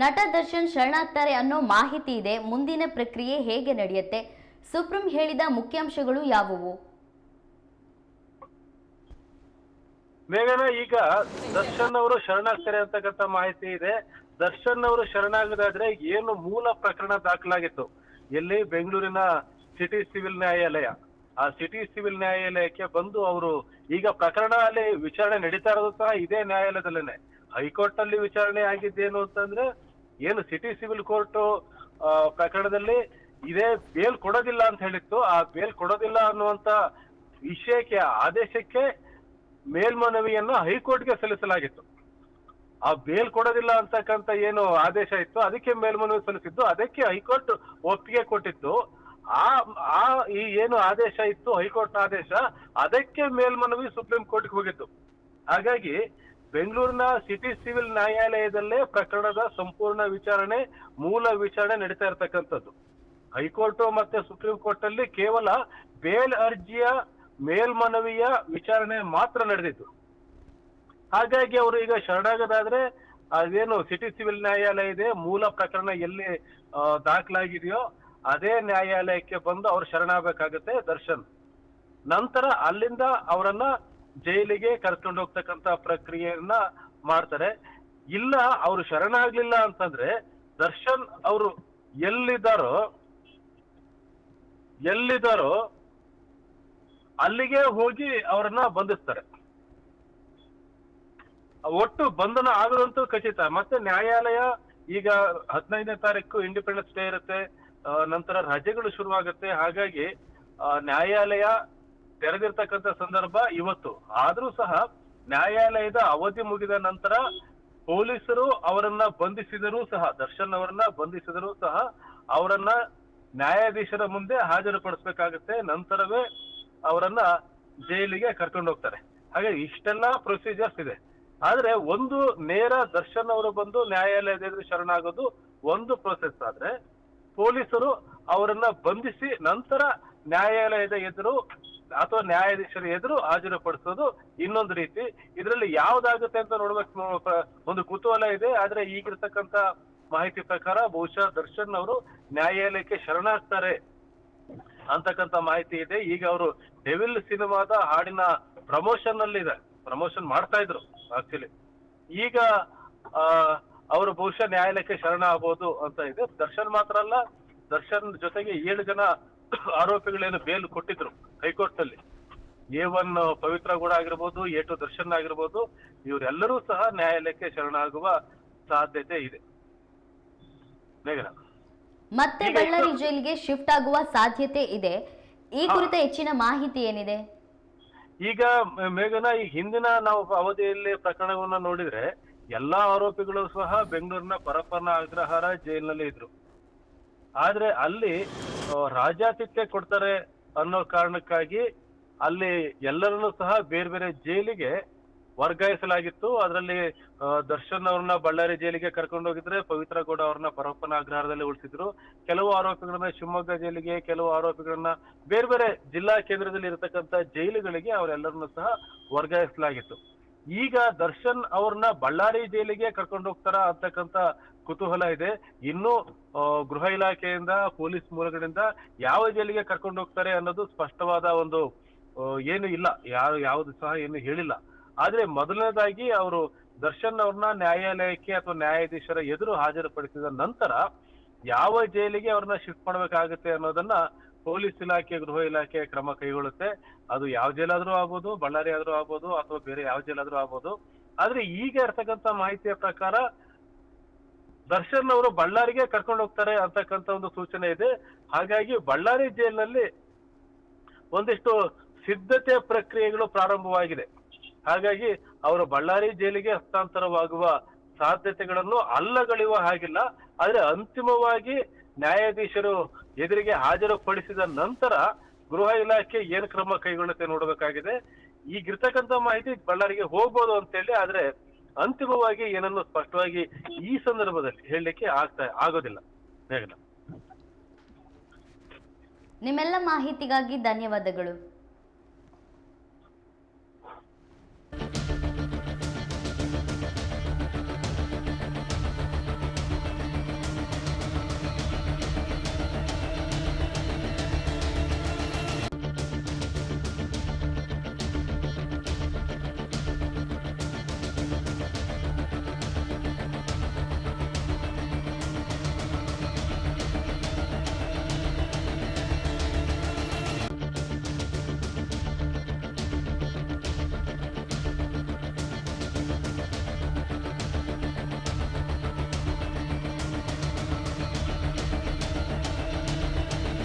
ನಟ ದರ್ಶನ್ ಶರಣಾಗ್ತಾರೆ ಅನ್ನೋ ಮಾಹಿತಿ ಇದೆ. ಮುಂದಿನ ಪ್ರಕ್ರಿಯೆ ಹೇಗೆ ನಡೆಯುತ್ತೆ? ಸುಪ್ರೀಂ ಹೇಳಿದ ಮುಖ್ಯಾಂಶಗಳು ಯಾವುವು? ಮೇಘನ, ಈಗ ದರ್ಶನ್ ಅವರು ಶರಣಾಗ್ತಾರೆ ಅಂತಕ್ಕಂಥ ಮಾಹಿತಿ ಇದೆ. ದರ್ಶನ್ ಅವರು ಶರಣಾಗದಾದ್ರೆ ಏನು ಮೂಲ ಪ್ರಕರಣ ದಾಖಲಾಗಿತ್ತು ಎಲ್ಲಿ ಬೆಂಗಳೂರಿನ ಸಿಟಿ ಸಿವಿಲ್ ನ್ಯಾಯಾಲಯ, ಆ ಸಿಟಿ ಸಿವಿಲ್ ನ್ಯಾಯಾಲಯಕ್ಕೆ ಬಂದು ಅವರು ಈಗ ಪ್ರಕರಣ ಅಲ್ಲಿ ವಿಚಾರಣೆ ನಡೀತಾ ಇರೋದು ಸಹ ಇದೇ ನ್ಯಾಯಾಲಯದಲ್ಲೇನೆ. ಹೈಕೋರ್ಟ್ ನಲ್ಲಿ ವಿಚಾರಣೆ ಆಗಿದ್ದೇನು ಅಂತಂದ್ರೆ, ಏನು ಸಿಟಿ ಸಿವಿಲ್ ಕೋರ್ಟ್ ಪ್ರಕರಣದಲ್ಲಿ ಇದೇ ಬೇಲ್ ಕೊಡೋದಿಲ್ಲ ಅಂತ ಹೇಳಿತ್ತು. ಆ ಬೇಲ್ ಕೊಡೋದಿಲ್ಲ ಅನ್ನುವಂತ ವಿಷಯಕ್ಕೆ, ಆದೇಶಕ್ಕೆ ಮೇಲ್ಮನವಿಯನ್ನು ಹೈಕೋರ್ಟ್ಗೆ ಸಲ್ಲಿಸಲಾಗಿತ್ತು. ಆ ಬೇಲ್ ಕೊಡೋದಿಲ್ಲ ಅಂತಕ್ಕಂಥ ಏನು ಆದೇಶ ಇತ್ತು ಅದಕ್ಕೆ ಮೇಲ್ಮನವಿ ಸಲ್ಲಿಸಿದ್ದು, ಅದಕ್ಕೆ ಹೈಕೋರ್ಟ್ ಒಪ್ಪಿಗೆ ಕೊಟ್ಟಿತ್ತು. ಆ ಈ ಏನು ಆದೇಶ ಇತ್ತು ಹೈಕೋರ್ಟ್ ಆದೇಶ, ಅದಕ್ಕೆ ಮೇಲ್ಮನವಿ ಸುಪ್ರೀಂ ಕೋರ್ಟ್ಗೆ ಹೋಗಿತ್ತು. ಹಾಗಾಗಿ ಬೆಂಗಳೂರಿನ ಸಿಟಿ ಸಿವಿಲ್ ನ್ಯಾಯಾಲಯದಲ್ಲೇ ಪ್ರಕರಣದ ಸಂಪೂರ್ಣ ವಿಚಾರಣೆ, ಮೂಲ ವಿಚಾರಣೆ ನಡೀತಾ ಇರತಕ್ಕಂಥದ್ದು. ಹೈಕೋರ್ಟ್ ಮತ್ತೆ ಸುಪ್ರೀಂ ಕೋರ್ಟ್ ಅಲ್ಲಿ ಕೇವಲ ಬೇಲ್ ಅರ್ಜಿಯ ಮೇಲ್ಮನವಿಯ ವಿಚಾರಣೆ ಮಾತ್ರ ನಡೆದಿತ್ತು. ಹಾಗಾಗಿ ಅವರು ಈಗ ಶರಣಾಗದಾದ್ರೆ ಅದೇನು ಸಿಟಿ ಸಿವಿಲ್ ನ್ಯಾಯಾಲಯ ಇದೆ, ಮೂಲ ಪ್ರಕರಣ ಎಲ್ಲಿ ದಾಖಲಾಗಿದೆಯೋ ಅದೇ ನ್ಯಾಯಾಲಯಕ್ಕೆ ಬಂದು ಅವ್ರು ಶರಣಾಗಬೇಕಾಗತ್ತೆ ದರ್ಶನ್. ನಂತರ ಅಲ್ಲಿಂದ ಅವರನ್ನ ಜೈಲಿಗೆ ಕರ್ಕೊಂಡು ಹೋಗ್ತಕ್ಕಂತ ಪ್ರಕ್ರಿಯೆಯನ್ನ ಮಾಡ್ತಾರೆ. ಇಲ್ಲ ಅವರು ಶರಣಾಗ್ಲಿಲ್ಲ ಅಂತಂದ್ರೆ ದರ್ಶನ್ ಅವರು ಎಲ್ಲಿದ್ದಾರೋ ಅಲ್ಲಿಗೆ ಹೋಗಿ ಅವರನ್ನ ಬಂಧಿಸ್ತಾರೆ. ಒಟ್ಟು ಬಂಧನ ಆಗದಂತೂ ಖಚಿತ. ಮತ್ತೆ ನ್ಯಾಯಾಲಯ ಈಗ 15ನೇ ತಾರೀಕು ಇಂಡಿಪೆಂಡೆನ್ಸ್ ಡೇ ಇರುತ್ತೆ, ನಂತರ ರಜೆಗಳು ಶುರುವಾಗುತ್ತೆ. ಹಾಗಾಗಿ ನ್ಯಾಯಾಲಯ ತೆರೆದಿರ್ತಕ್ಕಂಥ ಸಂದರ್ಭ ಇವತ್ತು. ಆದ್ರೂ ಸಹ ನ್ಯಾಯಾಲಯದ ಅವಧಿ ಮುಗಿದ ನಂತರ ಪೊಲೀಸರು ಅವರನ್ನ ಬಂಧಿಸಿದರೂ ಸಹ, ದರ್ಶನ್ ಅವರನ್ನ ಬಂಧಿಸಿದರೂ ಸಹ ಅವರನ್ನ ನ್ಯಾಯಾಧೀಶರ ಮುಂದೆ ಹಾಜರುಪಡಿಸ್ಬೇಕಾಗತ್ತೆ. ನಂತರವೇ ಅವರನ್ನ ಜೈಲಿಗೆ ಕರ್ಕೊಂಡು ಹೋಗ್ತಾರೆ. ಹಾಗಾಗಿ ಇಷ್ಟೆಲ್ಲ ಪ್ರೊಸೀಜರ್ಸ್ ಇದೆ. ಆದ್ರೆ ಒಂದು ನೇರ ದರ್ಶನ್ ಅವರು ಬಂದು ನ್ಯಾಯಾಲಯದ ಎದುರು ಶರಣಾಗೋದು ಒಂದು ಪ್ರೊಸೆಸ್ ಆದ್ರೆ, ಪೊಲೀಸರು ಅವರನ್ನ ಬಂಧಿಸಿ ನಂತರ ನ್ಯಾಯಾಲಯದ ಎದುರು ಅಥವಾ ನ್ಯಾಯಾಧೀಶರ ಎದುರು ಹಾಜರುಪಡಿಸೋದು ಇನ್ನೊಂದು ರೀತಿ. ಇದರಲ್ಲಿ ಯಾವ್ದಾಗುತ್ತೆ ಅಂತ ನೋಡ್ಬೇಕು, ಒಂದು ಕುತೂಹಲ ಇದೆ. ಆದ್ರೆ ಈಗಿರ್ತಕ್ಕಂಥ ಮಾಹಿತಿ ಪ್ರಕಾರ ಬಹುಶಃ ದರ್ಶನ್ ಅವರು ನ್ಯಾಯಾಲಯಕ್ಕೆ ಶರಣಾಗ್ತಾರೆ ಅಂತಕ್ಕಂಥ ಮಾಹಿತಿ ಇದೆ. ಈಗ ಅವರು ಡೆವಿಲ್ ಸಿನಿಮಾದ ಹಾಡಿನ ಪ್ರಮೋಷನ್ ಅಲ್ಲಿ ಇದೆ, ಪ್ರಮೋಷನ್ ಮಾಡ್ತಾ ಇದ್ರು ಆಕ್ಚುಲಿ. ಈಗ ಅವರು ಬಹುಶಃ ನ್ಯಾಯಾಲಯಕ್ಕೆ ಶರಣ ಆಗ್ಬೋದು ಅಂತ ಇದೆ. ದರ್ಶನ್ ಮಾತ್ರ ಅಲ್ಲ, ದರ್ಶನ್ ಜೊತೆಗೆ 7 ಜನ ಆರೋಪಿಗಳೇನು ಬೇಲ್ ಕೊಟ್ಟಿದ್ರು ಹೈಕೋರ್ಟ್ ನಲ್ಲಿ. A1 ಪವಿತ್ರ ಗೌಡ ಆಗಿರ್ಬೋದು, A2 ದರ್ಶನ್ ಆಗಿರ್ಬೋದು, ಇವರೆಲ್ಲರೂ ಸಹ ನ್ಯಾಯಾಲಯಕ್ಕೆ ಶರಣಾಗುವ ಸಾಧ್ಯತೆ ಇದೆ. ಮೇಘನ, ಮತ್ತೆ ಬಳ್ಳಾರಿ ಜೈಲಿಗೆ ಶಿಫ್ಟ್ ಆಗುವ ಸಾಧ್ಯತೆ ಇದೆ. ಈ ಕುರಿತ ಹೆಚ್ಚಿನ ಮಾಹಿತಿ ಏನಿದೆ? ಈಗ ಮೇಘನ, ಈ ಹಿಂದಿನ ನಾವು ಅವಧಿಯಲ್ಲಿ ಪ್ರಕರಣವನ್ನ ನೋಡಿದ್ರೆ ಎಲ್ಲಾ ಆರೋಪಿಗಳು ಸಹ ಬೆಂಗಳೂರಿನ ಪರಪ್ಪನ ಅಗ್ರಹಾರ ಜೈಲಿನಲ್ಲಿ ಇದ್ರು. ಆದ್ರೆ ಅಲ್ಲಿ ರಾಜಾತಿಥ್ಯ ಕೊಡ್ತಾರೆ ಅನ್ನೋ ಕಾರಣಕ್ಕಾಗಿ ಅಲ್ಲಿ ಎಲ್ಲರನ್ನೂ ಸಹ ಬೇರೆ ಬೇರೆ ಜೈಲಿಗೆ ವರ್ಗಾಯಿಸಲಾಗಿತ್ತು. ಅದರಲ್ಲಿ ದರ್ಶನ್ ಅವ್ರನ್ನ ಬಳ್ಳಾರಿ ಜೈಲಿಗೆ ಕರ್ಕೊಂಡು ಹೋಗಿದ್ರೆ, ಪವಿತ್ರ ಗೌಡ ಅವ್ರನ್ನ ಪರಪ್ಪನ ಅಗ್ರಹಾರದಲ್ಲಿ ಉಳಿಸಿದ್ರು. ಕೆಲವು ಆರೋಪಿಗಳನ್ನ ಶಿವಮೊಗ್ಗ ಜೈಲಿಗೆ, ಕೆಲವು ಆರೋಪಿಗಳನ್ನ ಬೇರೆ ಬೇರೆ ಜಿಲ್ಲಾ ಕೇಂದ್ರದಲ್ಲಿ ಇರತಕ್ಕಂತ ಜೈಲುಗಳಿಗೆ ಅವರೆಲ್ಲರನ್ನೂ ಸಹ ವರ್ಗಾಯಿಸಲಾಗಿತ್ತು. ಈಗ ದರ್ಶನ್ ಅವ್ರನ್ನ ಬಳ್ಳಾರಿ ಜೈಲಿಗೆ ಕರ್ಕೊಂಡು ಹೋಗ್ತಾರ ಅಂತಕ್ಕಂಥ ಕುತೂಹಲ ಇದೆ. ಇನ್ನು ಗೃಹ ಇಲಾಖೆಯಿಂದ, ಪೊಲೀಸ್ ಮೂಲಗಳಿಂದ ಯಾವ ಜೈಲಿಗೆ ಕರ್ಕೊಂಡು ಹೋಗ್ತಾರೆ ಅನ್ನೋದು ಸ್ಪಷ್ಟವಾದ ಒಂದು ಏನು ಇಲ್ಲ, ಯಾವುದು ಸಹ ಏನು ಹೇಳಿಲ್ಲ. ಆದ್ರೆ ಮೊದಲನೇದಾಗಿ ಅವರು ದರ್ಶನ್ ಅವ್ರನ್ನ ನ್ಯಾಯಾಲಯಕ್ಕೆ ಅಥವಾ ನ್ಯಾಯಾಧೀಶರ ಎದುರು ಹಾಜರುಪಡಿಸಿದ ನಂತರ ಯಾವ ಜೈಲಿಗೆ ಅವ್ರನ್ನ ಶಿಫ್ಟ್ ಮಾಡ್ಬೇಕಾಗುತ್ತೆ ಅನ್ನೋದನ್ನ ಪೊಲೀಸ್ ಇಲಾಖೆ, ಗೃಹ ಇಲಾಖೆ ಕ್ರಮ ಕೈಗೊಳ್ಳುತ್ತೆ. ಅದು ಯಾವ ಜೈಲಾದ್ರೂ ಆಗ್ಬೋದು, ಬಳ್ಳಾರಿ ಆದ್ರೂ ಆಗ್ಬೋದು, ಅಥವಾ ಬೇರೆ ಯಾವ ಜೈಲಾದ್ರೂ ಆಗ್ಬೋದು. ಆದ್ರೆ ಈಗ ಇರ್ತಕ್ಕಂಥ ಮಾಹಿತಿಯ ಪ್ರಕಾರ ದರ್ಶನ್ ಅವರು ಬಳ್ಳಾರಿಗೆ ಕರ್ಕೊಂಡು ಹೋಗ್ತಾರೆ ಅಂತಕ್ಕಂಥ ಒಂದು ಸೂಚನೆ ಇದೆ. ಹಾಗಾಗಿ ಬಳ್ಳಾರಿ ಜೈಲಿನಲ್ಲಿ ಒಂದಿಷ್ಟು ಸಿದ್ಧತೆ ಪ್ರಕ್ರಿಯೆಗಳು ಪ್ರಾರಂಭವಾಗಿದೆ. ಹಾಗಾಗಿ ಅವರು ಬಳ್ಳಾರಿ ಜೈಲಿಗೆ ಹಸ್ತಾಂತರವಾಗುವ ಸಾಧ್ಯತೆಗಳನ್ನು ಅಲ್ಲಗಳೆಯುವ ಹಾಗಿಲ್ಲ. ಆದ್ರೆ ಅಂತಿಮವಾಗಿ ನ್ಯಾಯಾಧೀಶರು ಎದುರಿಗೆ ಹಾಜರುಪಡಿಸಿದ ನಂತರ ಗೃಹ ಇಲಾಖೆ ಏನು ಕ್ರಮ ಕೈಗೊಳ್ಳುತ್ತೆ ನೋಡಬೇಕಾಗಿದೆ. ಈಗಿರ್ತಕ್ಕಂಥ ಮಾಹಿತಿ ಬಳ್ಳಾರಿಗೆ ಹೋಗ್ಬೋದು ಅಂತೇಳಿ, ಆದ್ರೆ ಅಂತಿಮವಾಗಿ ಏನನ್ನು ಸ್ಪಷ್ಟವಾಗಿ ಈ ಸಂದರ್ಭದಲ್ಲಿ ಹೇಳಲಿಕ್ಕೆ ಆಗೋದಿಲ್ಲ. ಮೇಘನಾ, ನಿಮ್ಮೆಲ್ಲ ಮಾಹಿತಿಗಾಗಿ ಧನ್ಯವಾದಗಳು.